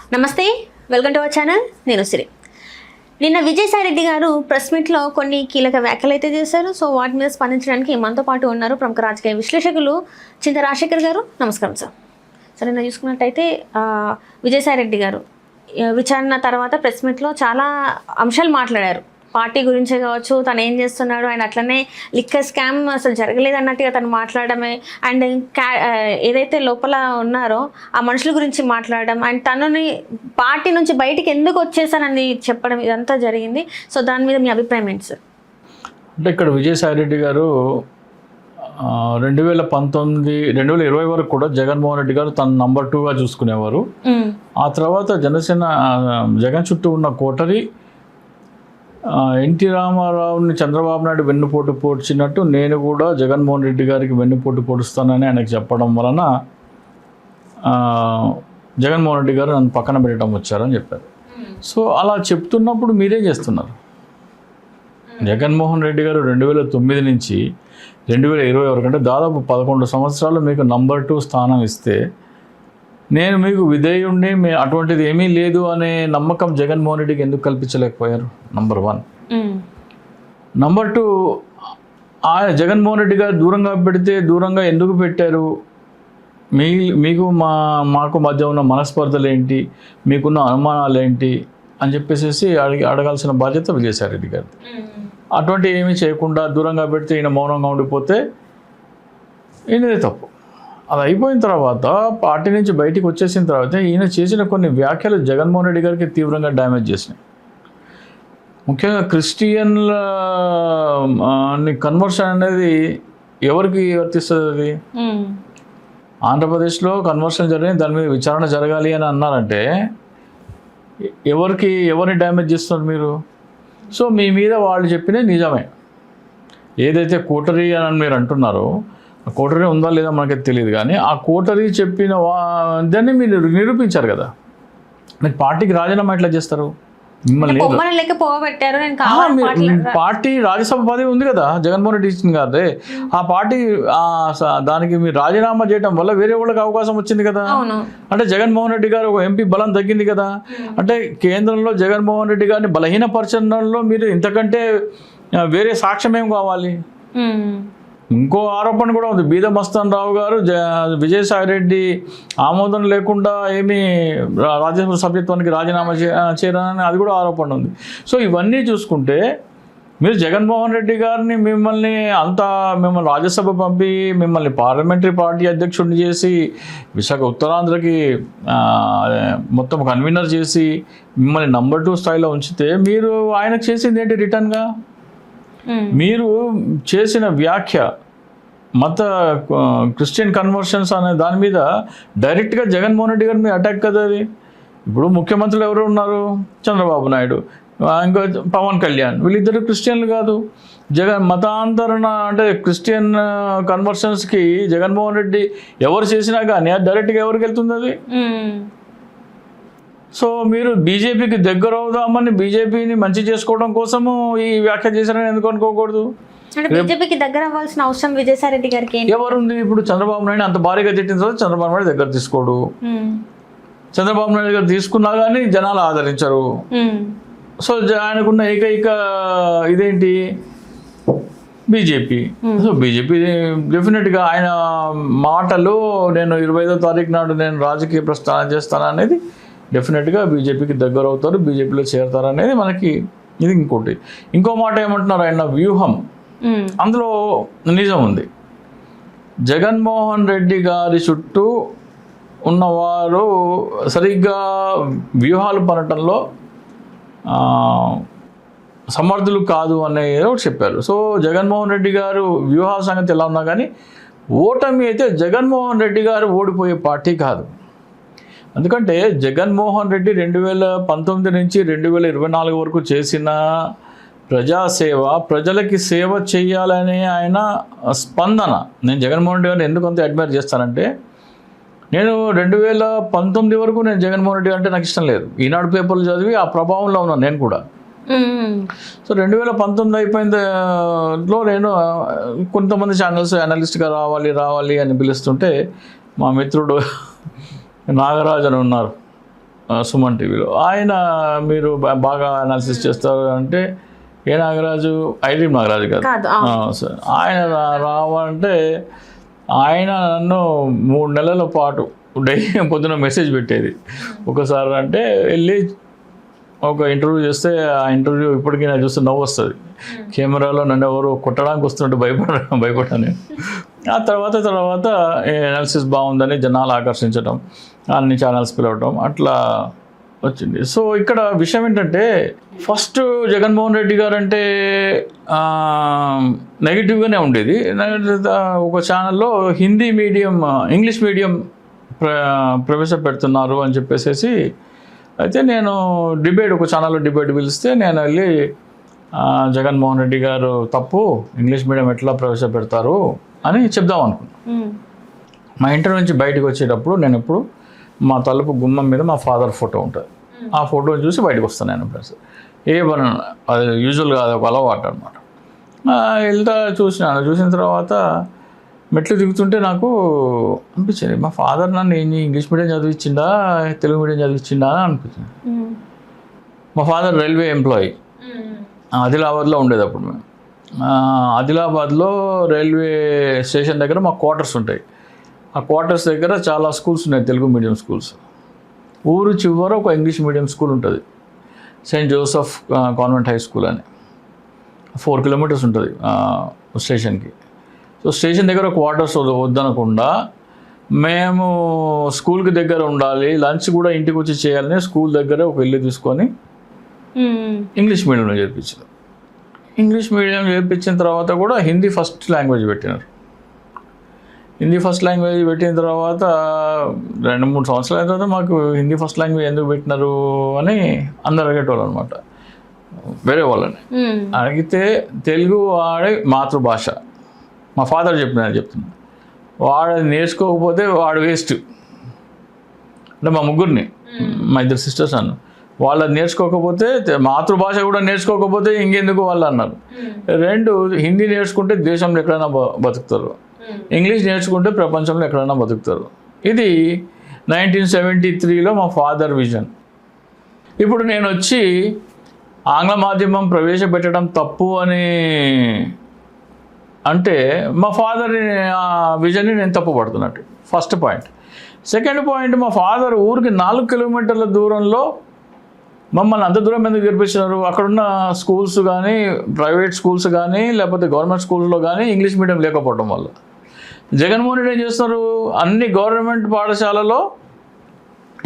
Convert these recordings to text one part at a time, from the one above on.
నమస్తే, welcome to our channel. నేను సిరి. నిన్న విజయసాయిరెడ్డి గారు ప్రెస్ మీట్లో కొన్ని కీలక వ్యాఖ్యలు అయితే చేశారు. సో వాటి మీద స్పందించడానికి మనతో పాటు ఉన్నారు ప్రముఖ రాజకీయ విశ్లేషకులు చింత రాజశేఖర్ గారు. నమస్కారం సార్. సరే, నిన్న చూసుకున్నట్టయితే విజయసాయిరెడ్డి గారు విచారణ తర్వాత ప్రెస్ మీట్లో చాలా అంశాలు మాట్లాడారు. పార్టీ గురించే కావచ్చు, తను ఏం చేస్తున్నాడు, అండ్ అట్లనే లిక్కర్ స్కామ్ అసలు జరగలేదు అన్నట్టుగా తను మాట్లాడమే, అండ్ ఏదైతే లోపల ఉన్నారో ఆ మనుషుల గురించి మాట్లాడడం, అండ్ తనని పార్టీ నుంచి బయటికి ఎందుకు వచ్చేసానని చెప్పడం, ఇదంతా జరిగింది. సో దాని మీద మీ అభిప్రాయం ఏంటి సార్? అంటే ఇక్కడ విజయసాయిరెడ్డి గారు 2020 వరకు కూడా జగన్మోహన్ రెడ్డి గారు తన నంబర్ 2గా చూసుకునేవారు. ఆ తర్వాత జగన్ చుట్టూ ఉన్న కోటరీ ఎన్టీ రామారావుని చంద్రబాబు నాయుడు వెన్నుపోటు పొడిచినట్టు నేను కూడా జగన్మోహన్ రెడ్డి గారికి వెన్నుపోటు పొడుస్తానని ఆయనకు చెప్పడం వలన జగన్మోహన్ రెడ్డి గారు నన్ను పక్కన పెట్టడం వచ్చారని చెప్పారు. సో అలా చెప్తున్నప్పుడు మీరేం చేస్తున్నారు? జగన్మోహన్ రెడ్డి గారు 2009 నుంచి 2020 వరకు, అంటే దాదాపు 11 సంవత్సరాలు మీకు నంబర్ 2 స్థానం ఇస్తే నేను మీకు విధేయుణ్ణి, అటువంటిది ఏమీ లేదు అనే నమ్మకం జగన్మోహన్ రెడ్డికి ఎందుకు కల్పించలేకపోయారు? నంబర్ 1. నంబర్ 2, ఆయన జగన్మోహన్ రెడ్డి గారు దూరంగా పెడితే దూరంగా ఎందుకు పెట్టారు? మీకు మాకు మధ్య ఉన్న మనస్పర్ధలు ఏంటి, మీకున్న అనుమానాలు ఏంటి అని చెప్పేసి అడగాల్సిన బాధ్యత విజయసాయిరెడ్డి గారిది. అటువంటి ఏమీ చేయకుండా దూరంగా పెడితే ఈయన మౌనంగా ఉండిపోతే ఈయనదే తప్పు. అది అయిపోయిన తర్వాత పార్టీ నుంచి బయటికి వచ్చేసిన తర్వాత ఈయన చేసిన కొన్ని వ్యాఖ్యలు జగన్మోహన్ రెడ్డి గారికి తీవ్రంగా డ్యామేజ్ చేసినాయి. ముఖ్యంగా క్రిస్టియన్ల కన్వర్షన్ అనేది ఎవరికి వర్తిస్తుంది? అది ఆంధ్రప్రదేశ్లో కన్వర్షన్ జరిగి దాని మీద విచారణ జరగాలి అని అన్నారంటే ఎవరిని డ్యామేజ్ చేస్తున్నారు మీరు? సో మీ మీద వాళ్ళు చెప్పినది నిజమే. ఏదైతే కోటరీ అని మీరు అంటున్నారో, ఆ కోటరీ ఉందా లేదా మనకైతే తెలియదు, కానీ ఆ కోటరీ చెప్పిన దాన్ని మీరు నిరూపించారు కదా. మీరు పార్టీకి రాజీనామా ఎట్లా చేస్తారు? మిమ్మల్ని పార్టీ రాజ్యసభ పదవి ఉంది కదా జగన్మోహన్ రెడ్డి ఇచ్చింది కదా, ఆ పార్టీ దానికి మీరు రాజీనామా చేయడం వల్ల వేరే వాళ్ళకి అవకాశం వచ్చింది కదా. అంటే జగన్మోహన్ రెడ్డి గారు ఒక ఎంపీ బలం తగ్గింది కదా. అంటే కేంద్రంలో జగన్మోహన్ రెడ్డి గారిని బలహీనపరచడంలో మీరు ఇంతకంటే వేరే సాక్ష్యం ఏం కావాలి? ఇంకో ఆరోపణ కూడా ఉంది. బీద మస్తాన్ రావు గారు విజయసాయిరెడ్డి ఆమోదం లేకుండా ఏమీ రాజ్యసభ సభ్యత్వానికి రాజీనామా చేయరని అది కూడా ఆరోపణ ఉంది. సో ఇవన్నీ చూసుకుంటే మీరు జగన్మోహన్ రెడ్డి గారిని మిమ్మల్ని రాజ్యసభ పంపి మిమ్మల్ని పార్లమెంటరీ పార్టీ అధ్యక్షుడిని చేసి విశాఖ ఉత్తరాంధ్రకి మొత్తం కన్వీనర్ చేసి మిమ్మల్ని నంబర్ 2 స్థాయిలో ఉంచితే మీరు ఆయనకు చేసింది ఏంటి రిటర్న్గా? మీరు చేసిన వ్యాఖ్య క్రిస్టియన్ కన్వర్షన్స్ అనే దాని మీద డైరెక్ట్గా జగన్మోహన్ రెడ్డి గారి మీద అటాక్ కదా అది. ఇప్పుడు ముఖ్యమంత్రులు ఎవరు ఉన్నారు? చంద్రబాబు నాయుడు, ఇంకా పవన్ కళ్యాణ్. వీళ్ళిద్దరు క్రిస్టియన్లు కాదు. మతాంతరణ అంటే క్రిస్టియన్ కన్వర్షన్స్కి జగన్మోహన్ రెడ్డి ఎవరు చేసినా కానీ అది డైరెక్ట్గా ఎవరికి వెళ్తుంది అది? సో మీరు బీజేపీకి దగ్గర అవుదామని, బీజేపీని మంచి చేసుకోవడం కోసము ఈ వ్యాఖ్య చేశారని ఎందుకు అనుకోకూడదు? బీజేపీకి దగ్గర అవ్వాల్సిన అవసరం విజయసాయిరెడ్డి గారికి ఎవరుంది? ఇప్పుడు చంద్రబాబు నాయుడు అంత భారీగా తిట్టిన తర్వాత చంద్రబాబు నాయుడు దగ్గర తీసుకోడు. చంద్రబాబు నాయుడు దగ్గర తీసుకున్నా కానీ జనాలు ఆదరించరు. సో ఆయనకున్న ఏకైక ఇదేంటి? బీజేపీ. సో బీజేపీ డెఫినెట్గా ఆయన మాటలు నేను 25వ తారీఖు నాడు నేను రాజకీయ ప్రస్థానం చేస్తాను అనేది డెఫినెట్గా బీజేపీకి దగ్గర అవుతారు, బీజేపీలో చేరతారు అనేది మనకి ఇది. ఇంకో మాట ఏమంటున్నారు, ఆయన వ్యూహం, అందులో నిజం ఉంది. జగన్మోహన్ రెడ్డి గారి చుట్టూ ఉన్నవారు సరిగ్గా వ్యూహాలు పనటంలో సమర్థులు కాదు అనేది ఒకటి చెప్పారు. సో జగన్మోహన్ రెడ్డి గారు వ్యూహాల సంగతి ఎలా ఉన్నా కానీ ఓటమి అయితే జగన్మోహన్ రెడ్డి గారు ఓడిపోయే పార్టీ కాదు. ఎందుకంటే జగన్మోహన్ రెడ్డి 2019 నుంచి 2024 వరకు చేసిన ప్రజాసేవ, ప్రజలకి సేవ చేయాలనే ఆయన స్పందన. నేను జగన్మోహన్ రెడ్డి గారిని ఎందుకు అంత అడ్మైర్ చేస్తానంటే, నేను 2019 వరకు నేను జగన్మోహన్ రెడ్డి అంటే నాకు ఇష్టం లేదు. ఈనాడు పేపర్లు చదివి ఆ ప్రభావంలో ఉన్నాను నేను కూడా. సో 2019 అయిపోయిందో నేను కొంతమంది ఛానల్స్ అనలిస్ట్గా రావాలి అని పిలుస్తుంటే మా మిత్రుడు నాగరాజు అని ఉన్నారు, సుమన్ టీవీలో. ఆయన మీరు బాగా అనాలిసిస్ చేస్తారు అంటే ఏ నాగరాజు, ఐడ్రీమ్ నాగరాజు కాదు సార్. ఆయన రావంటే ఆయన నన్ను 3 నెలల పాటు డైలీ పొద్దున మెసేజ్ పెట్టేది. ఒకసారి అంటే వెళ్ళి ఒక ఇంటర్వ్యూ చేస్తే ఆ ఇంటర్వ్యూ ఇప్పటికీ నాకు చూస్తే నవ్వు వస్తుంది. కెమెరాలో నన్ను ఎవరు కొట్టడానికి వస్తుంటే భయపడ్డాను నేను. ఆ తర్వాత అనాలిసిస్ బాగుందని జనాలు ఆకర్షించడం, అన్ని ఛానల్స్ పిలవడం అట్లా వచ్చింది. సో ఇక్కడ విషయం ఏంటంటే ఫస్ట్ జగన్మోహన్ రెడ్డి గారు అంటే నెగిటివ్గానే ఉండేది. ఒక ఛానల్లో హిందీ మీడియం, ఇంగ్లీష్ మీడియం ప్రవేశపెడుతున్నారు అని చెప్పేసి అయితే నేను ఒక ఛానల్లో డిబేట్ పిలిస్తే నేను వెళ్ళి జగన్మోహన్ రెడ్డి గారు తప్పు, ఇంగ్లీష్ మీడియం ఎట్లా ప్రవేశపెడతారు అని చెప్దాం అనుకున్నాను. మా ఇంటర్ నుంచి బయటకు వచ్చేటప్పుడు నేను ఎప్పుడు మా తలుపు గుమ్మం మీద మా ఫాదర్ ఫోటో ఉంటుంది. ఆ ఫోటో చూసి బయటకు వస్తాను నేను ప్లస్ అది యూజువల్గా అది ఒక అలవాటు అనమాట. వెళ్తా చూసిన తర్వాత మెట్లు దిగుతుంటే నాకు అనిపించింది మా ఫాదర్ నన్ను ఇంగ్లీష్ మీడియం చదివించిండా తెలుగు మీడియం చదివించిండా అని అనిపించింది. మా ఫాదర్ రైల్వే ఎంప్లాయీ, ఆదిలాబాద్లో ఉండేది అప్పుడు మేము. ఆదిలాబాద్లో రైల్వే స్టేషన్ దగ్గర మా క్వార్టర్స్ ఉంటాయి. ఆ క్వార్టర్స్ దగ్గర చాలా స్కూల్స్ ఉన్నాయి, తెలుగు మీడియం స్కూల్స్. ఊరు చివర ఒక ఇంగ్లీష్ మీడియం స్కూల్ ఉంటుంది, Saint Joseph convent high school అని. 4 కిలోమీటర్స్ ఉంటుంది స్టేషన్కి. సో స్టేషన్ దగ్గర క్వార్టర్స్ వద్దనకుండా మేము స్కూల్కి దగ్గర ఉండాలి, లంచ్ కూడా ఇంటికి వచ్చి చేయాలని స్కూల్ దగ్గర ఒక ఇల్లు తీసుకొని ఇంగ్లీష్ మీడియంలో చేర్పించారు. ఇంగ్లీష్ మీడియం చేర్పించిన తర్వాత కూడా హిందీ ఫస్ట్ లాంగ్వేజ్ పెట్టినారు. హిందీ ఫస్ట్ లాంగ్వేజ్ పెట్టిన తర్వాత 2-3 సంవత్సరాల అయిన తర్వాత మాకు హిందీ ఫస్ట్ లాంగ్వేజ్ ఎందుకు పెట్టినారు అని అందరు అడిగేటోళ్ళు అనమాట. వేరే వాళ్ళని అడిగితే తెలుగు వాడే మాతృభాష, మా ఫాదర్ చెప్తున్నా, వాడు నేర్చుకోకపోతే వాడు వేస్ట్. అంటే మా ముగ్గురిని, మా 2 సిస్టర్స్ అన్న వాళ్ళది నేర్చుకోకపోతే, మాతృభాష కూడా నేర్చుకోకపోతే ఇంకెందుకు వాళ్ళు అన్నారు. 2 హిందీ నేర్చుకుంటే దేశంలో ఎక్కడైనా బతుకుతారు, ఇంగ్లీష్ నేర్చుకుంటే ప్రపంచంలో ఎక్కడైనా బతుకుతారు. ఇది 1973లో మా ఫాదర్ విజన్. ఇప్పుడు నేను వచ్చి ఆంగ్ల మాధ్యమం ప్రవేశపెట్టడం తప్పు అని అంటే మా ఫాదర్ విజన్ని నేను తప్పు పడుతున్నట్టు ఫస్ట్ పాయింట్. సెకండ్ పాయింట్, మా ఫాదర్ ఊరికి 4 కిలోమీటర్ల దూరంలో మమ్మల్ని అంత దూరం ఎందుకు చేర్పించినారు? అక్కడున్న స్కూల్స్ కానీ, ప్రైవేట్ స్కూల్స్ కానీ, లేకపోతే గవర్నమెంట్ స్కూల్స్లో కానీ ఇంగ్లీష్ మీడియం లేకపోవడం వల్ల. జగన్మోహన్ రెడ్డి ఏం చేస్తున్నారు? అన్ని గవర్నమెంట్ పాఠశాలలో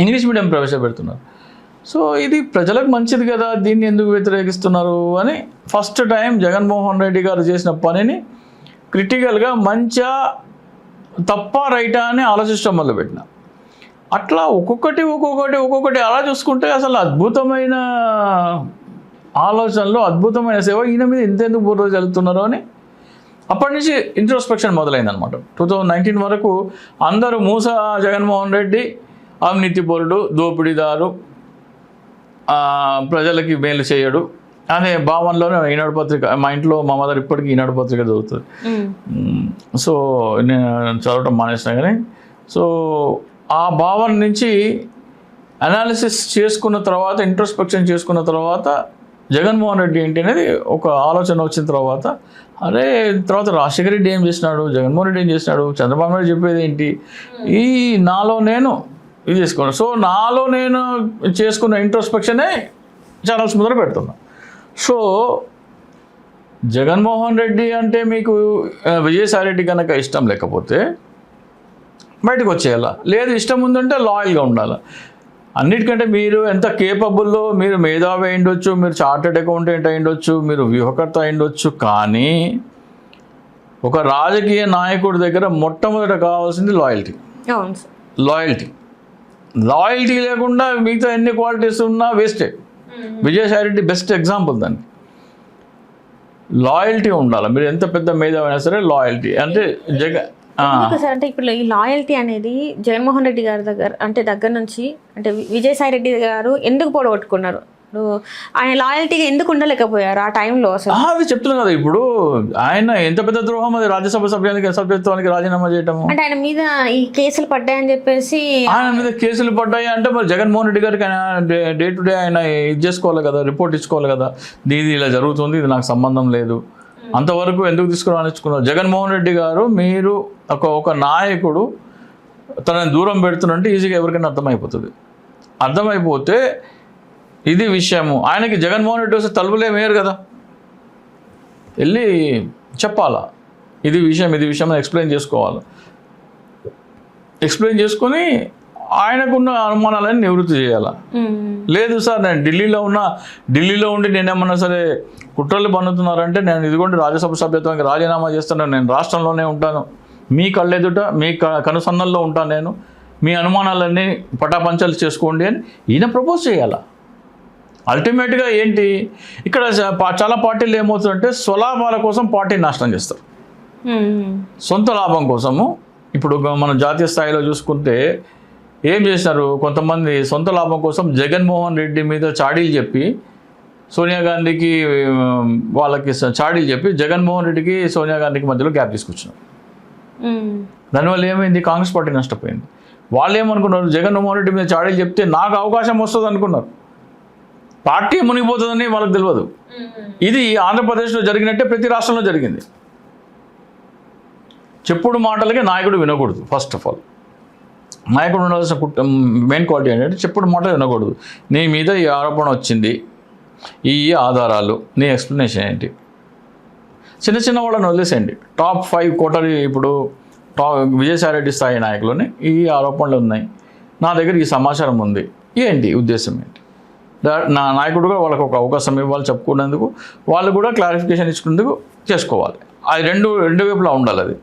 ఇంగ్లీష్ మీడియం ప్రవేశపెడుతున్నారు. సో ఇది ప్రజలకు మంచిది కదా, దీన్ని ఎందుకు వ్యతిరేకిస్తున్నారు అని ఫస్ట్ టైం జగన్మోహన్ రెడ్డి గారు చేసిన పనిని క్రిటికల్గా మంచిగా తప్ప రైటా అని ఆలోచించడం మొదలుపెట్టిన. అట్లా ఒక్కొక్కటి అలా చూసుకుంటే అసలు అద్భుతమైన ఆలోచనలు, అద్భుతమైన సేవ, ఈయన మీద ఇంతెందుకు బుర్ర చల్లుతున్నారు అని అప్పటి నుంచి ఇంట్రోస్పెక్షన్ మొదలైందనమాట. 2019 వరకు అందరూ జగన్మోహన్ రెడ్డి అవినీతిపరుడు, దోపిడీదారు, ప్రజలకి మేలు చేయడు అనే భావనలోనే ఈనాడు పత్రిక, మా ఇంట్లో మా మదర్ ఇప్పటికీ ఈనాడు పత్రిక చదువుతుంది. సో నేను చదవటం మానేసిన కానీ, సో ఆ భావన నుంచి అనాలిసిస్ చేసుకున్న తర్వాత, ఇంట్రోస్పెక్షన్ చేసుకున్న తర్వాత జగన్మోహన్ రెడ్డి ఏంటి అనేది ఒక ఆలోచన వచ్చిన తర్వాత, అరే తర్వాత రాజశేఖర రెడ్డి ఏం చేసినాడు, జగన్మోహన్ రెడ్డి ఏం చేసినాడు, చంద్రబాబు నాయుడు చెప్పేది ఏంటి, ఈ నాలో నేను ఇది చేసుకున్నాను. సో నాలో నేను చేసుకున్న ఇంట్రోస్పెక్షనే ఛానల్స్ మొదలు పెడుతున్నా. సో జగన్మోహన్ రెడ్డి అంటే మీకు విజయసాయి రెడ్డి కనుక ఇష్టం లేకపోతే బయటకు వచ్చేయాలా, లేదు ఇష్టం ఉందంటే లాయల్గా ఉండాలి. అన్నిటికంటే మీరు ఎంత కేపబుల్లో, మీరు మేధావి అయి ఉండొచ్చు, మీరు చార్టెడ్ అకౌంటెంట్ అయి ఉండొచ్చు, మీరు వ్యూహకర్త అయి ఉండొచ్చు, కానీ ఒక రాజకీయ నాయకుడి దగ్గర మొట్టమొదట కావాల్సింది లాయల్టీ. లాయల్టీ లేకుండా మిగతా ఎన్ని క్వాలిటీస్ ఉన్నా వేస్టే. విజయసాయి రెడ్డి బెస్ట్ ఎగ్జాంపుల్ దానికి. లాయల్టీ ఉండాలి, మీరు ఎంత పెద్ద మేధావి అయినా సరే లాయల్టీ అంటే సార్. అంటే ఇప్పుడు ఈ లాయల్టీ అనేది జగన్మోహన్ రెడ్డి గారి దగ్గర నుంచి అంటే విజయసాయి రెడ్డి గారు ఎందుకు పోడగొట్టుకున్నారు? ఇప్పుడు ఆయన లాయల్టీగా ఎందుకు ఉండలేకపోయారు ఆ టైంలో అసలు? అది చెప్తున్నాను కదా, ఇప్పుడు ఆయన ఎంత పెద్ద ద్రోహం అది, రాజ్యసభ సభ్యత్వానికి రాజీనామా చేయటము. అంటే ఆయన మీద ఈ కేసులు పడ్డాయని చెప్పేసి, ఆయన మీద కేసులు పడ్డాయి అంటే మరి జగన్మోహన్ రెడ్డి గారికి ఆయన డే టు డే ఆయన ఇది చేసుకోవాలి కదా, రిపోర్ట్ ఇచ్చుకోవాలి కదా, ఇది ఇలా జరుగుతుంది, ఇది నాకు సంబంధం లేదు, అంతవరకు ఎందుకు తీసుకురానిచ్చుకున్నారు? జగన్మోహన్ రెడ్డి గారు, మీరు ఒక నాయకుడు తనని దూరం పెడుతున్నంటే ఈజీగా ఎవరికైనా అర్థమైపోతుంది. అర్థమైపోతే ఇది విషయము, ఆయనకి జగన్మోహన్ రెడ్డి వస్తే తలుపులే వేయరు కదా, వెళ్ళి చెప్పాలా ఇది విషయం అని ఎక్స్ప్లెయిన్ చేసుకోవాలి. ఎక్స్ప్లెయిన్ చేసుకొని ఆయనకున్న అనుమానాలని నివృత్తి చేయాలి. లేదు సార్ నేను ఢిల్లీలో ఉండి నేనేమన్నా సరే కుట్రలు పన్నుతున్నారంటే నేను ఇదిగోండి రాజ్యసభ సభ్యత్వానికి రాజీనామా చేస్తాను, నేను రాష్ట్రంలోనే ఉంటాను, మీ కళ్ళెదుట మీ కనుసన్నల్లో ఉంటాను, నేను మీ అనుమానాలన్నీ పటాపంచలు చేసుకోండి అని ఈయన ప్రపోజ్ చేయాలా. అల్టిమేట్గా ఏంటి, ఇక్కడ చాలా పార్టీలు ఏమవుతుందంటే స్వలాభాల కోసం పార్టీని నాశనం చేస్తారు, సొంత లాభం కోసము. ఇప్పుడు మనం జాతీయ స్థాయిలో చూసుకుంటే ఏం చేసినారు, కొంతమంది సొంత లాభం కోసం జగన్మోహన్ రెడ్డి మీద చాడీలు చెప్పి సోనియా గాంధీకి వాళ్ళకి చాడీలు చెప్పి జగన్మోహన్ రెడ్డికి సోనియా గాంధీకి మధ్యలో గ్యాప్ తీసుకొచ్చినారు. దానివల్ల ఏమైంది, కాంగ్రెస్ పార్టీ నష్టపోయింది. వాళ్ళు ఏమనుకున్నారు, జగన్మోహన్ రెడ్డి మీద చాడీలు చెప్తే నాకు అవకాశం వస్తుంది అనుకున్నారు, పార్టీ మునిగిపోతుందని వాళ్ళకి తెలియదు. ఇది ఆంధ్రప్రదేశ్లో జరిగినట్టే ప్రతి రాష్ట్రంలో జరిగింది. చెప్పుడు మాటలకి నాయకుడు వినకూడదు. ఫస్ట్ ఆఫ్ ఆల్ నాయకుడు ఉండాల్సిన మెయిన్ క్వాలిటీ ఏంటంటే చెప్పుడు మాటలు వినకూడదు. నీ మీద ఈ ఆరోపణ వచ్చింది, ఈ ఆధారాలు, నీ ఎక్స్ప్లెనేషన్ ఏంటి. చిన్న వాళ్ళని వదిలేసేయండి. టాప్ 5 కోటరీ ఇప్పుడు విజయసాయిరెడ్డి స్థాయి నాయకులని ఈ ఆరోపణలు ఉన్నాయి, నా దగ్గర ఈ సమాచారం ఉంది, ఏంటి ఉద్దేశం ఏంటి, నా నాయకుడుగా వాళ్ళకు ఒక అవకాశం ఇవ్వాలి చెప్పుకునేందుకు, వాళ్ళు కూడా క్లారిఫికేషన్ ఇచ్చుకునేందుకు చేసుకోవాలి. అది రెండు వైపులా ఉండాలి అది.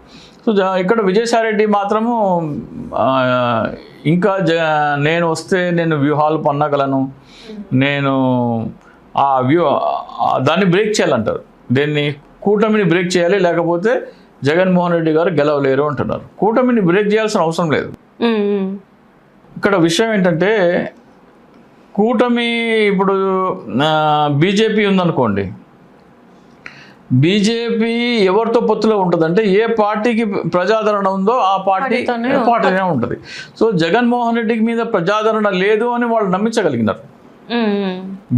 సో ఇక్కడ విజయసాయిరెడ్డి మాత్రము ఇంకా నేను వస్తే నేను వ్యూహాలు పన్నగలను, నేను దాన్ని బ్రేక్ చేయాలంటారు, దీన్ని కూటమిని బ్రేక్ చేయాలి, లేకపోతే జగన్మోహన్ రెడ్డి గారు గెలవలేరు అంటున్నారు. కూటమిని బ్రేక్ చేయాల్సిన అవసరం లేదు. ఇక్కడ విషయం ఏంటంటే కూటమి ఇప్పుడు బీజేపీ ఉందనుకోండి, బీజేపీ ఎవరితో పొత్తులో ఉంటుందంటే ఏ పార్టీకి ప్రజాదరణ ఉందో ఆ పార్టీనే ఉంటుంది. సో జగన్మోహన్ రెడ్డి మీద ప్రజాదరణ లేదు అని వాళ్ళు నమ్మించగలిగినారు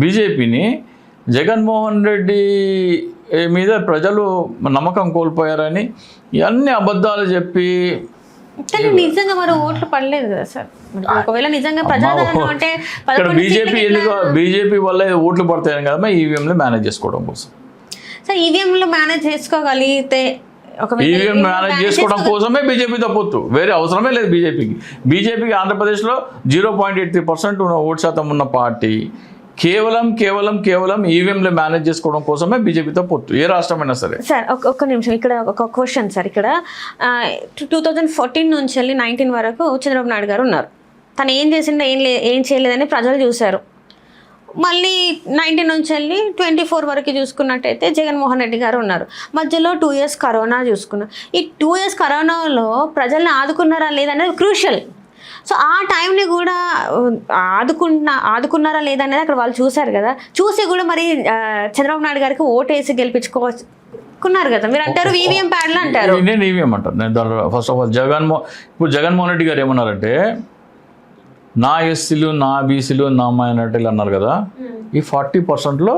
బీజేపీని. జగన్మోహన్ రెడ్డి మీద ప్రజలు నమ్మకం కోల్పోయారని అన్ని అబద్ధాలు చెప్పి, నిజంగా మరి ఓట్లు పడలేదు కదా సార్. ఒకవేళ నిజంగా ప్రజాదరణ అంటే ఇక్కడ బీజేపీ వల్ల ఓట్లు పడతాయని కదా ఈవీఎంలు మేనేజ్ చేసుకోవడం కోసం. సార్ ఈవీఎంలు మేనేజ్ చేసుకోగలిగితే, ఈవీఎం మేనేజ్ చేసుకోవడం కోసమే బీజేపీతో పొత్తు, వేరే అవసరమే లేదు బీజేపీకి ఆంధ్రప్రదేశ్లో 0.83% ఓటు శాతం ఉన్న పార్టీ కేవలం ఈవీఎంలు మేనేజ్ చేసుకోవడం కోసమే బీజేపీతో పొత్తు, ఏ రాష్ట్రమైనా సరే. సార్ ఒక్క నిమిషం, ఇక్కడ ఒక క్వశ్చన్ సార్. ఇక్కడ 2014 నుంచి వెళ్ళి 19 వరకు చంద్రబాబు నాయుడు గారు ఉన్నారు. తను ఏం చేసిందో ఏం చేయలేదని ప్రజలు చూశారు. మళ్ళీ 19 నుంచి వెళ్ళి 24 వరకు చూసుకున్నట్టయితే జగన్మోహన్ రెడ్డి గారు ఉన్నారు. మధ్యలో 2 years కరోనా చూసుకున్నారు. ఈ 2 years కరోనాలో ప్రజల్ని ఆదుకున్నారా లేదనేది క్రూషియల్. సో ఆ టైంని కూడా ఆదుకున్నారా లేదనేది అక్కడ వాళ్ళు చూశారు కదా. చూసి కూడా మరి చంద్రబాబు నాయుడు గారికి ఓటేసి గెలిపించుకున్నారు కదా. మీరు అంటారు ఈవీఎం ప్యాడ్లు అంటారు, నేను ఈవీఎం అంటాను. నేను first of all Jaganmohan Reddy గారు ఏమన్నారంటే నా ఎస్సీలు, నా బీసీలు, నా మైనారిటీలు అన్నారు కదా. ఈ 40%లో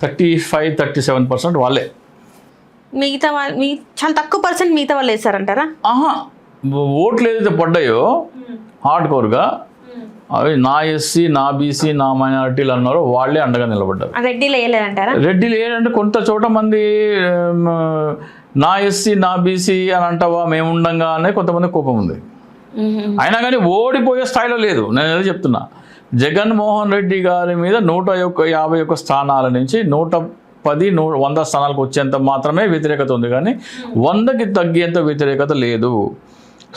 35-37% వాళ్ళే, మిగతా వాళ్ళు చాలా తక్కువ పర్సెంట్ మిగతా వాళ్ళు వేస్తారంటారా? ఓట్లు ఏదైతే పడ్డాయో హార్డ్ కోర్గా అవి నా ఎస్సీ, నా బీసీ, నా మైనారిటీలు అన్నారో వాళ్ళే అండగా నిలబడ్డారు. రెడ్డిలు వేయలేదంటారా? రెడ్డిలు ఏంటంటే కొంత చోట మంది నా ఎస్సీ, నా బీసీ అని అంటావా మేము ఉండంగా అనే కొంతమంది కోపం ఉంది. అయినా కానీ ఓడిపోయే స్థాయిలో లేదు. నేను ఏదో చెప్తున్నా, జగన్మోహన్ రెడ్డి గారి మీద 151 స్థానాల నుంచి 110-100 స్థానాలకు వచ్చేంత మాత్రమే వ్యతిరేకత ఉంది, కానీ 100కి తగ్గేంత వ్యతిరేకత లేదు.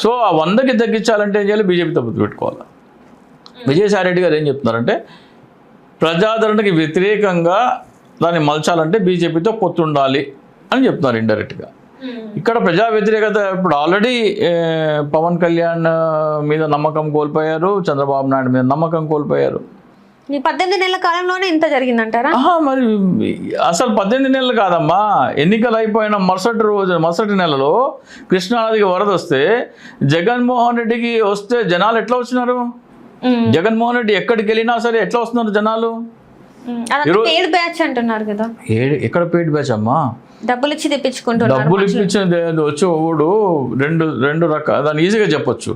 సో ఆ 100కి తగ్గించాలంటే ఏం చేయాలి, బీజేపీతో పొత్తు పెట్టుకోవాలి. విజయసాయి రెడ్డి గారు ఏం చెప్తున్నారంటే ప్రజాదరణకి వ్యతిరేకంగా దాన్ని మలచాలంటే బీజేపీతో పొత్తు ఉండాలి అని చెప్తున్నారు ఇండైరెక్ట్గా. ఇక్కడ ప్రజా వ్యతిరేకత ఇప్పుడు ఆల్రెడీ పవన్ కళ్యాణ్ మీద నమ్మకం కోల్పోయారు, చంద్రబాబు నాయుడు మీద నమ్మకం కోల్పోయారు. ఈ 18 నెలల కాలంలోనే ఇంత జరిగిందంటారా? మరి అసలు 18 నెలలు కాదమ్మా, ఎన్నికలు అయిపోయిన మరుసటి నెలలో కృష్ణానదికి వరద వస్తే జగన్మోహన్ రెడ్డికి వస్తే జనాలు ఎట్లా వచ్చినారు? జగన్మోహన్ రెడ్డి ఎక్కడికి వెళ్ళినా సరే ఎట్లా వస్తున్నారు జనాలు? పెయిడ్ బ్యాచ్ అంటున్నారు కదా. ఎక్కడ పెయిడ్ బ్యాచ్ అమ్మా? డబ్బులు ఇచ్చి తెప్పించుకుంటున్నారు. డబ్బులు ఇప్పించింది వచ్చి వాడు రెండు రకాల, దాన్ని ఈజీగా చెప్పొచ్చు.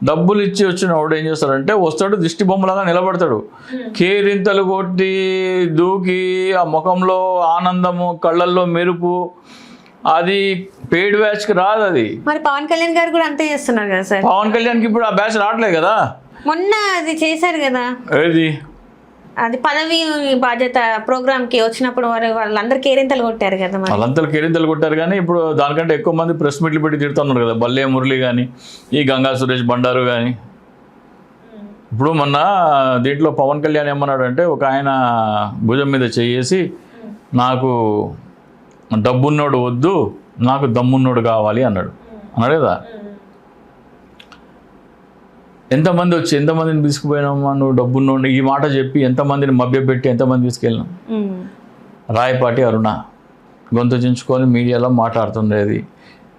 డబ్బులు ఇచ్చి వచ్చిన వాడు ఏం చేస్తాడంటే వస్తాడు, దిష్టి బొమ్మలాగా నిలబడతాడు, కేరింతలు కొట్టి దూకి ఆ ముఖంలో ఆనందము, కళ్ళల్లో మెరుపు, అది పెయిడ్ బ్యాచ్కి రాదు. అది మరి పవన్ కళ్యాణ్ గారు కూడా అంతే చేస్తున్నారు కదా సార్. పవన్ కళ్యాణ్కి ఇప్పుడు ఆ బ్యాచ్ రావట్లేదు కదా. మొన్న అది చేశారు కదా, ఏది అది పదవి బాధ్యత ప్రోగ్రామ్ కి వచ్చినప్పుడు వాళ్ళందరూ కేరింతలు కొట్టారు కదా. వాళ్ళందరూ కేరింతలు కొట్టారు, కానీ ఇప్పుడు దానికంటే ఎక్కువ మంది ప్రెస్ మీట్లు పెట్టి తిడుతున్నారు కదా. బల్లే మురళి కానీ, ఈ గంగా సురేష్ బండారు కానీ. ఇప్పుడు మొన్న దీంట్లో పవన్ కళ్యాణ్ ఏమన్నాడు అంటే, ఒక ఆయన భుజం మీద చేసి నాకు డబ్బున్నోడు వద్దు, నాకు దమ్మున్నోడు కావాలి అన్నాడు కదా. ఎంతమందిని తీసుకుపోయినామా నువ్వు డబ్బున్నోడిని? ఈ మాట చెప్పి ఎంతమందిని మభ్యపెట్టి ఎంతమంది తీసుకెళ్ళినాం? రాయపాటి అరుణ గొంతు చించుకొని మీడియాలో మాట్లాడుతుండేది.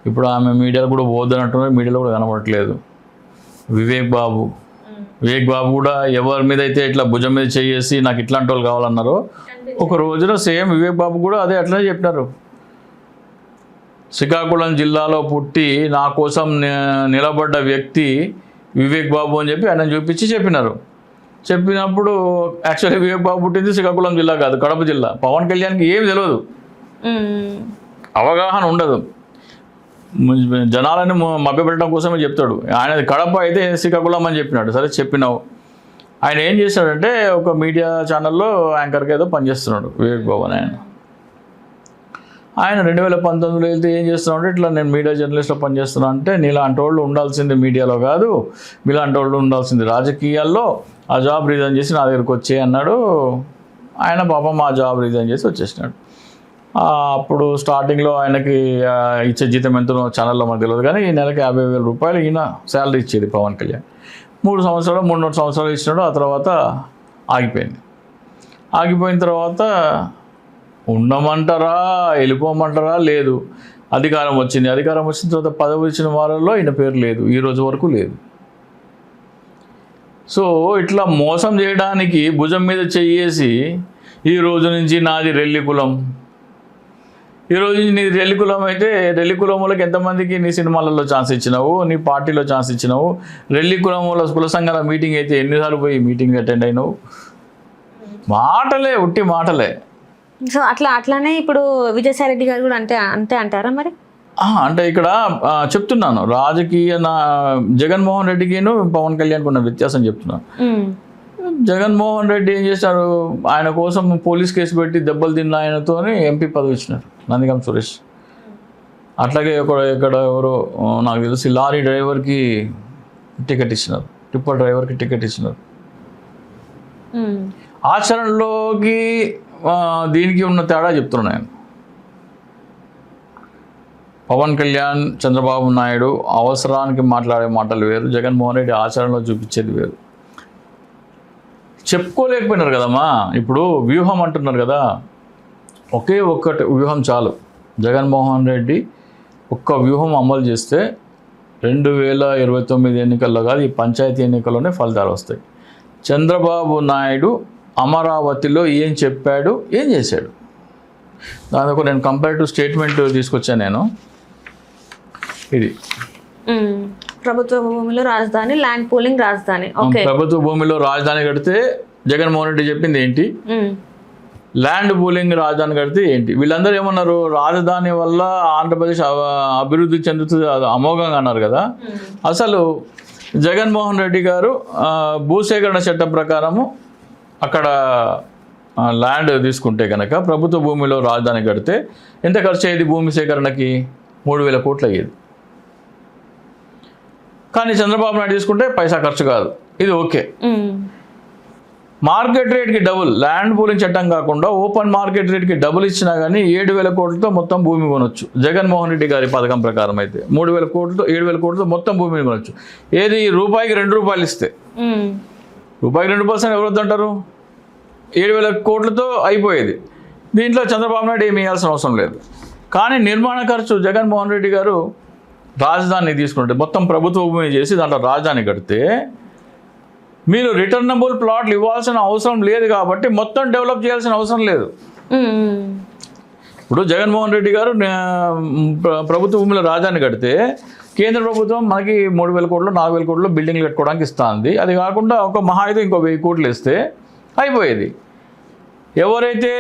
ఇప్పుడు ఆమె మీడియాలో కూడా పోద్దనంటున్నారు, మీడియాలో కూడా కనబడట్లేదు. వివేక్ బాబు కూడా ఎవరి మీద అయితే ఇట్లా భుజం మీద చేసి నాకు ఇట్లాంటి వాళ్ళు కావాలన్నారో, ఒక రోజున సేమ్ వివేక్ బాబు కూడా అదే అట్లనే చెప్పినారు. శ్రీకాకుళం జిల్లాలో పుట్టి నా కోసం నిలబడ్డ వ్యక్తి వివేక్ బాబు అని చెప్పి ఆయన చూపించి చెప్పినప్పుడు యాక్చువల్లీ వివేక్ బాబు పుట్టింది శ్రీకాకుళం జిల్లా కాదు, కడప జిల్లా. పవన్ కళ్యాణ్కి ఏమి తెలియదు, అవగాహన ఉండదు, జనాలని మభ్యపెట్టడం కోసమే చెప్తాడు. ఆయన కడప అయితే శ్రీకాకుళం అని చెప్పినాడు. సరే చెప్పినావు. ఆయన ఏం చేశాడంటే ఒక మీడియా ఛానల్లో యాంకర్గా ఏదో పనిచేస్తున్నాడు వివేక్ బాబు అని. ఆయన 2019లో వెళ్తే ఏం చేస్తున్నాడు, ఇట్లా నేను మీడియా జర్నలిస్ట్లో పనిచేస్తున్నా అంటే, నీలాంటి వాళ్ళు ఉండాల్సింది మీడియాలో కాదు, మీలాంటి వాళ్ళు ఉండాల్సింది రాజకీయాల్లో, ఆ జాబ్ రిజైన్ చేసి నా దగ్గరికి వచ్చే అన్నాడు. ఆయన పాపం ఆ జాబ్ రిజైన్ చేసి వచ్చేసినాడు. అప్పుడు స్టార్టింగ్లో ఆయనకి ఇచ్చే జీతం ఎంతో ఛానల్లో మనకు తెలియదు, కానీ ఈ నెలకి 50,000 రూపాయలు ఈయన శాలరీ ఇచ్చేది పవన్ కళ్యాణ్. 3 సంవత్సరాలు ఇచ్చినాడు. ఆ తర్వాత ఆగిపోయిన తర్వాత ఉండమంటారా వెళ్ళిపోమంటారా లేదు, అధికారం వచ్చిన తర్వాత పదవి ఇచ్చిన వారిలో ఈయన పేరు లేదు, ఈ రోజు వరకు లేదు. సో ఇట్లా మోసం చేయడానికి భుజం మీద చెయ్యేసి ఈ రోజు నుంచి నాది రెల్లి కులం, ఈ రోజు నుంచి నీది రెల్లి కులం అయితే రెల్లి కులం వాళ్ళకి ఎంతమందికి నీ సినిమాలలో ఛాన్స్ ఇచ్చినావు, నీ పార్టీలో ఛాన్స్ ఇచ్చినావు, రెల్లి కులం వాళ్ళ కుల సంఘాల మీటింగ్ అయితే ఎన్నిసార్లు పోయి మీటింగ్ అటెండ్ అయినావు? మాటలే, ఉట్టి మాటలే. సో అట్లానే ఇప్పుడు విజయసాయి రెడ్డి గారు కూడా అంతే అంటారా మరి? అంటే ఇక్కడ చెప్తున్నాను, జగన్మోహన్ రెడ్డికిను పవన్ కళ్యాణ్కి ఉన్న వ్యత్యాసం చెప్తున్నాను. జగన్మోహన్ రెడ్డి ఏం చేశారు, ఆయన కోసం పోలీస్ కేసు పెట్టి దెబ్బలు తిన్న ఆయనతో ఎంపీ పదవి ఇచ్చినారు, నందిగం సురేష్. అట్లాగే ఇక్కడ ఎవరో నాకు తెలిసి లారీ డ్రైవర్కి టికెట్ ఇచ్చినారు, టిప్పర్ డ్రైవర్కి టికెట్ ఇచ్చినారు. ఆచరణలోకి దీనికి ఉన్న తేడా చెప్తున్నాను నేను. పవన్ కళ్యాణ్, చంద్రబాబు నాయుడు అవసరానికి మాట్లాడే మాటలు వేరు, జగన్మోహన్ రెడ్డి ఆచరణలో చూపించేది వేరు. చెప్పుకోలేకపోయినారు కదమ్మా. ఇప్పుడు వ్యూహం అంటున్నారు కదా, ఒకే ఒక్కటి వ్యూహం చాలు. జగన్మోహన్ రెడ్డి ఒక్క వ్యూహం అమలు చేస్తే 2029 ఎన్నికల్లో కాదు, ఈ పంచాయతీ ఎన్నికల్లోనే ఫలితాలు వస్తాయి. చంద్రబాబు నాయుడు అమరావతిలో ఏం చెప్పాడు, ఏం చేశాడు, దానికి నేను కంపారిటివ్ స్టేట్మెంట్ తీసుకొచ్చాను నేను. ఇది ప్రభుత్వ భూమిలో రాజధాని, ల్యాండ్ పూలింగ్ రాజధాని. ప్రభుత్వ భూమిలో రాజధాని కడితే జగన్మోహన్ రెడ్డి చెప్పింది ఏంటి, ల్యాండ్ పూలింగ్ రాజధాని కడితే ఏంటి. వీళ్ళందరూ ఏమన్నారు, రాజధాని వల్ల ఆంధ్రప్రదేశ్ అభివృద్ధి చెందుతుంది, అమోఘంగా అన్నారు కదా. అసలు జగన్మోహన్ రెడ్డి గారు భూసేకరణ చట్టం ప్రకారము అక్కడ ల్యాండ్ తీసుకుంటే కనుక ప్రభుత్వ భూమిలో రాజధాని కడితే ఎంత ఖర్చు అయ్యేది, భూమి సేకరణకి 3,000 కోట్లు అయ్యేది. కానీ చంద్రబాబు నాయుడు తీసుకుంటే పైసా ఖర్చు కాదు, ఇది ఓకే. మార్కెట్ రేట్కి డబుల్, ల్యాండ్ పూలింగ్ చట్టం కాకుండా ఓపెన్ మార్కెట్ రేట్కి డబుల్ ఇచ్చినా కానీ 7,000 కోట్లతో మొత్తం భూమి కొనొచ్చు. జగన్మోహన్ రెడ్డి గారి పథకం ప్రకారం అయితే 3,000 కోట్లతో 7,000 కోట్లతో మొత్తం భూమిని కొనొచ్చు. ఏది రూపాయికి 2 రూపాయలు ఇస్తే, రూపాయికి 2% ఎవరు వద్దంటారు? 7,000 కోట్లతో అయిపోయేది. దీంట్లో చంద్రబాబు నాయుడు ఏమి వేయాల్సిన అవసరం లేదు. కానీ నిర్మాణ ఖర్చు జగన్మోహన్ రెడ్డి గారు రాజధాని తీసుకుంటే మొత్తం ప్రభుత్వ భూమి చేసి దాంట్లో రాజధాని కడితే మీరు రిటర్నబుల్ ప్లాట్లు ఇవ్వాల్సిన అవసరం లేదు కాబట్టి మొత్తం డెవలప్ చేయాల్సిన అవసరం లేదు. ఇప్పుడు జగన్మోహన్ రెడ్డి గారు ప్రభుత్వ భూమిలో రాజధాని కడితే కేంద్ర ప్రభుత్వం మనకి 3,000 కోట్లు 4,000 కోట్లు బిల్డింగ్లు కట్టుకోవడానికి ఇస్తుంది. అది కాకుండా ఒక మహా అయితే ఇంకో 1,000 కోట్లు ఇస్తే అయిపోయేది. ఎవరైతే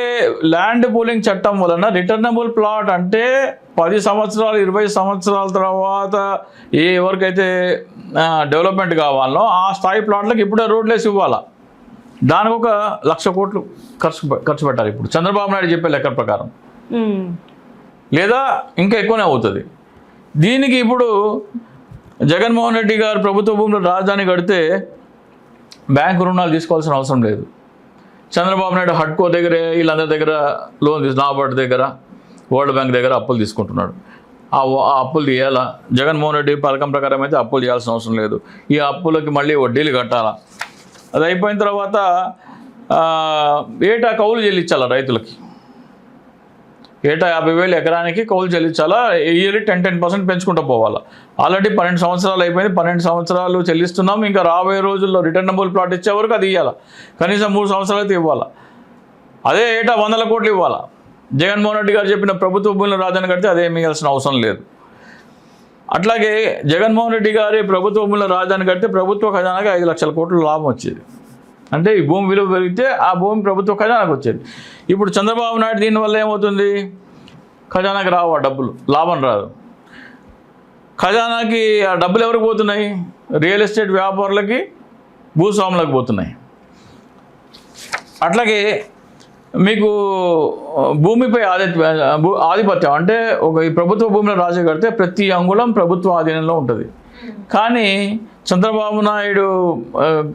ల్యాండ్ పూలింగ్ చట్టం వలన రిటర్నబుల్ ప్లాట్ అంటే 10 సంవత్సరాలు 20 సంవత్సరాల తర్వాత ఎవరికైతే డెవలప్మెంట్ కావాలో ఆ స్థాయి ప్లాట్లకు ఇప్పుడే రోడ్లు వేసి ఇవ్వాలా. దానికి ఒక 1,00,000 కోట్లు ఖర్చు పెట్టాలి ఇప్పుడు చంద్రబాబు నాయుడు చెప్పే లెక్క ప్రకారం, లేదా ఇంకా ఎక్కువనే అవుతుంది. దీనికి ఇప్పుడు జగన్మోహన్ రెడ్డి గారు ప్రభుత్వ భూమిలో రాజధాని కడితే బ్యాంకు రుణాలు తీసుకోవాల్సిన అవసరం లేదు. చంద్రబాబు నాయుడు హడ్కో దగ్గర వీళ్ళందరి దగ్గర లోన్ నాబార్డు దగ్గర వరల్డ్ బ్యాంక్ దగ్గర అప్పులు తీసుకుంటున్నాడు. ఆ అప్పులు తీయాలా? జగన్మోహన్ రెడ్డి పథకం ప్రకారం అయితే అప్పులు చేయాల్సిన అవసరం లేదు. ఈ అప్పులకి మళ్ళీ వడ్డీలు కట్టాలా. అది అయిపోయిన తర్వాత ఏటా కౌలు చెల్లించాలా రైతులకి. ఏటా 50,000 ఎకరానికి కౌలు చెల్లించాలా. ఇయర్లీ 10% పెంచుకుంటూ పోవాలా. ఆల్రెడీ 12 సంవత్సరాలు అయిపోయింది. 12 సంవత్సరాలు చెల్లిస్తున్నాం. ఇంకా రాబోయే రోజుల్లో రిటర్నబుల్ ప్లాట్ ఇచ్చే వరకు అది ఇవ్వాలా. కనీసం 3 సంవత్సరాలు అయితే ఇవ్వాలా. అదే ఏటా 100 కోట్లు ఇవ్వాలా. జగన్మోహన్ రెడ్డి గారు చెప్పిన ప్రభుత్వ భూములను రాజధాని కడితే అదేమి ఇవ్వాల్సిన అవసరం లేదు. అట్లాగే జగన్మోహన్ రెడ్డి గారి ప్రభుత్వ భూములను రాజధాని కడితే ప్రభుత్వ ఖజానాకి 5,00,000 కోట్లు లాభం వచ్చేది. అంటే ఈ భూమి విలువ పెరిగితే ఆ భూమి ప్రభుత్వ ఖజానాకు వచ్చేది. ఇప్పుడు చంద్రబాబు నాయుడు దీనివల్ల ఏమవుతుంది? ఖజానాకి రావు ఆ డబ్బులు, లాభం రాదు. ఖజానాకి ఆ డబ్బులు ఎవరికి పోతున్నాయి? రియల్ ఎస్టేట్ వ్యాపారులకి, భూస్వాములకు పోతున్నాయి. అట్లాగే మీకు భూమిపై ఆధిపత్యం అంటే ఈ ప్రభుత్వ భూమిలో రాజు కడితే ప్రతి అంగుళం ప్రభుత్వ ఆధీనంలో ఉంటుంది. కానీ చంద్రబాబు నాయుడు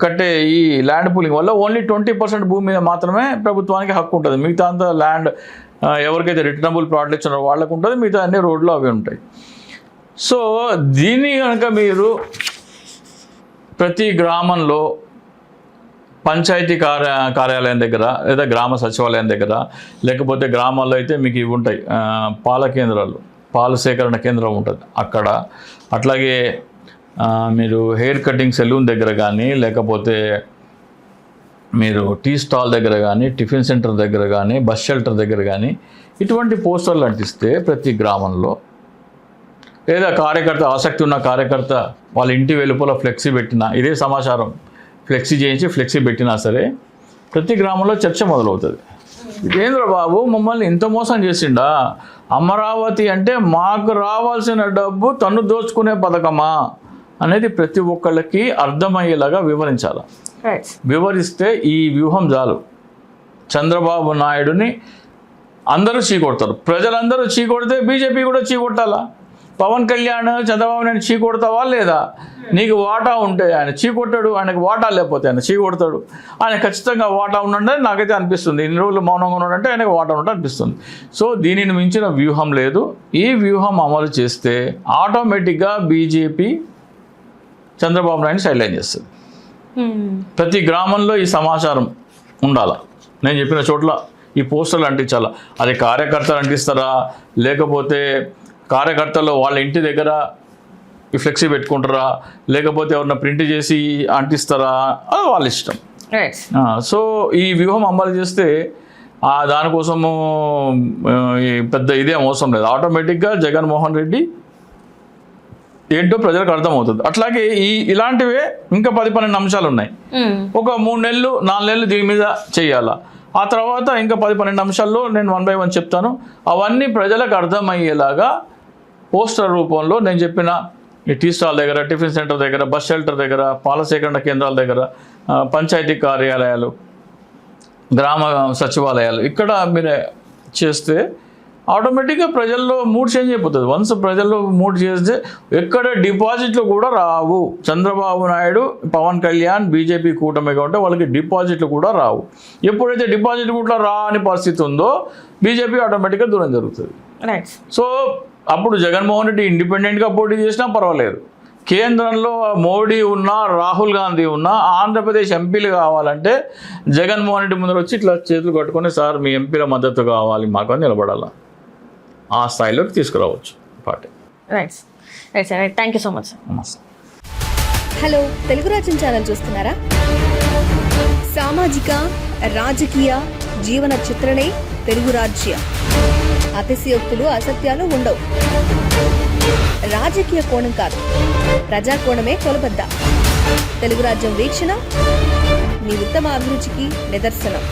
కట్టే ఈ ల్యాండ్ పూలింగ్ వల్ల ఓన్లీ 20% భూమి మీద మాత్రమే ప్రభుత్వానికి హక్కు ఉంటుంది. మిగతా అంతా ల్యాండ్ ఎవరికైతే రిటర్నబుల్ ప్లాట్లు ఇచ్చినారో వాళ్ళకు ఉంటుంది. మిగతా అన్ని రోడ్లు అవి ఉంటాయి. సో దీన్ని కనుక మీరు ప్రతి గ్రామంలో పంచాయతీ కార్యాలయం దగ్గర లేదా గ్రామ సచివాలయం దగ్గర, లేకపోతే గ్రామాల్లో అయితే మీకు ఇవి ఉంటాయి పాల కేంద్రాలు, పాల సేకరణ కేంద్రం ఉంటుంది అక్కడ. అట్లాగే మీరు హెయిర్ కటింగ్ సెలూన్ దగ్గర కానీ, లేకపోతే మీరు టీ స్టాల్ దగ్గర కానీ, టిఫిన్ సెంటర్ దగ్గర కానీ, బస్ షెల్టర్ దగ్గర కానీ ఇటువంటి పోస్టర్లు అంటిస్తే ప్రతి గ్రామంలో, లేదా కార్యకర్త ఆసక్తి ఉన్న కార్యకర్త వాళ్ళ ఇంటి వెలుపల ఫ్లెక్సీ పెట్టినా, ఇదే సమాచారం ఫ్లెక్సీ చేయించి ఫ్లెక్సీ పెట్టినా సరే ప్రతి గ్రామంలో చర్చ మొదలవుతుంది. ఇదేంద్ర బాబు మమ్మల్ని ఇంత మోసం చేసిండా? అమరావతి అంటే మాకు రావాల్సిన డబ్బు తను దోచుకునే పథకమా అనేది ప్రతి ఒక్కళ్ళకి అర్థమయ్యేలాగా వివరించాలి. వివరిస్తే ఈ వ్యూహం చాలు. చంద్రబాబు నాయుడుని అందరూ చీకొడతారు. ప్రజలందరూ చీకొడితే బీజేపీ కూడా చీకొట్టాలా. పవన్ కళ్యాణ్ చంద్రబాబు నాయుడు చీకొడతావా లేదా? నీకు వాటా ఉంటే ఆయన చీకొట్టాడు, ఆయనకు వాటా లేకపోతే ఆయన చీకొడతాడు. ఆయన ఖచ్చితంగా వాటా ఉన్నాడని నాకైతే అనిపిస్తుంది. ఇన్ని రోజులు మౌనంగా ఉన్నాడంటే ఆయనకు వాటా ఉన్నట్టు అనిపిస్తుంది. సో దీనిని మించిన వ్యూహం లేదు. ఈ వ్యూహం అమలు చేస్తే ఆటోమేటిక్గా బీజేపీ చంద్రబాబు నాయుడు సైడ్లైన్ చేస్తుంది. ప్రతి గ్రామంలో ఈ సమాచారం ఉండాలా. నేను చెప్పిన చోట్ల ఈ పోస్టర్లు అంటించాలా. అది కార్యకర్తలు అంటిస్తారా, లేకపోతే కార్యకర్తలు వాళ్ళ ఇంటి దగ్గర ఈ ఫ్లెక్సీ పెట్టుకుంటారా, లేకపోతే ఎవరన్నా ప్రింట్ చేసి అంటిస్తారా, అది వాళ్ళ ఇష్టం. సో ఈ వ్యూహం అమలు చేస్తే దానికోసము పెద్ద ఇదేం అవసరం లేదు. ఆటోమేటిక్గా జగన్మోహన్ రెడ్డి ఏంటో ప్రజలకు అర్థమవుతుంది. అట్లాగే ఇలాంటివే ఇంకా 10-12 అంశాలు ఉన్నాయి. ఒక 3 నెలలు 4 నెలలు దీని మీద చేయాలా. ఆ తర్వాత ఇంకా 10-12 అంశాల్లో నేను 1 by 1 చెప్తాను. అవన్నీ ప్రజలకు అర్థమయ్యేలాగా పోస్టర్ రూపంలో నేను చెప్పిన ఈ టీ స్టాల్ దగ్గర, టిఫిన్ సెంటర్ దగ్గర, బస్ షెల్టర్ దగ్గర, పాల సేకరణ కేంద్రాల దగ్గర, పంచాయతీ కార్యాలయాలు, గ్రామ సచివాలయాలు ఇక్కడ మీరు చేస్తే ఆటోమేటిక్గా ప్రజల్లో మూడ్ చేంజ్ అయిపోతుంది. వన్స్ ప్రజల్లో మూడ్ చేస్తే ఎక్కడ డిపాజిట్లు కూడా రావు. చంద్రబాబు నాయుడు, పవన్ కళ్యాణ్, బీజేపీ కూటమిగా ఉంటే వాళ్ళకి డిపాజిట్లు కూడా రావు. ఎప్పుడైతే డిపాజిట్లు కూడా రాని పరిస్థితి ఉందో బీజేపీ ఆటోమేటిక్గా దూరం జరుగుతుంది. సో అప్పుడు జగన్మోహన్ రెడ్డి ఇండిపెండెంట్గా పోటీ చేసినా పర్వాలేదు, కేంద్రంలో మోడీ ఉన్నా రాహుల్ గాంధీ ఉన్నా ఆంధ్రప్రదేశ్ ఎంపీలు కావాలంటే జగన్మోహన్ రెడ్డి ముందర వచ్చి ఇట్లా చేతులు కట్టుకొని సార్ మీ ఎంపీల మద్దతు కావాలి మాకు అని నిలబడాలి. ఆ స్థాయిలోకి తీసుకురావచ్చు party. Right right sir, right. Thank you so much sir. నమస్తే. హలో తెలుగు రాజ్యం ఛానల్ చూస్తున్నారా? సామాజిక రాజకీయ జీవన చిత్రణే తెలుగు రాజ్యం. అతిశయోక్తులు అసత్యాలు ఉండవు. రాజకీయ కోణం కాదు, ప్రజా కోణమే కొలబద్ద. తెలుగు రాజ్యం వీక్షణ మీ ఉత్తమ అభిరుచికి నిదర్శనం.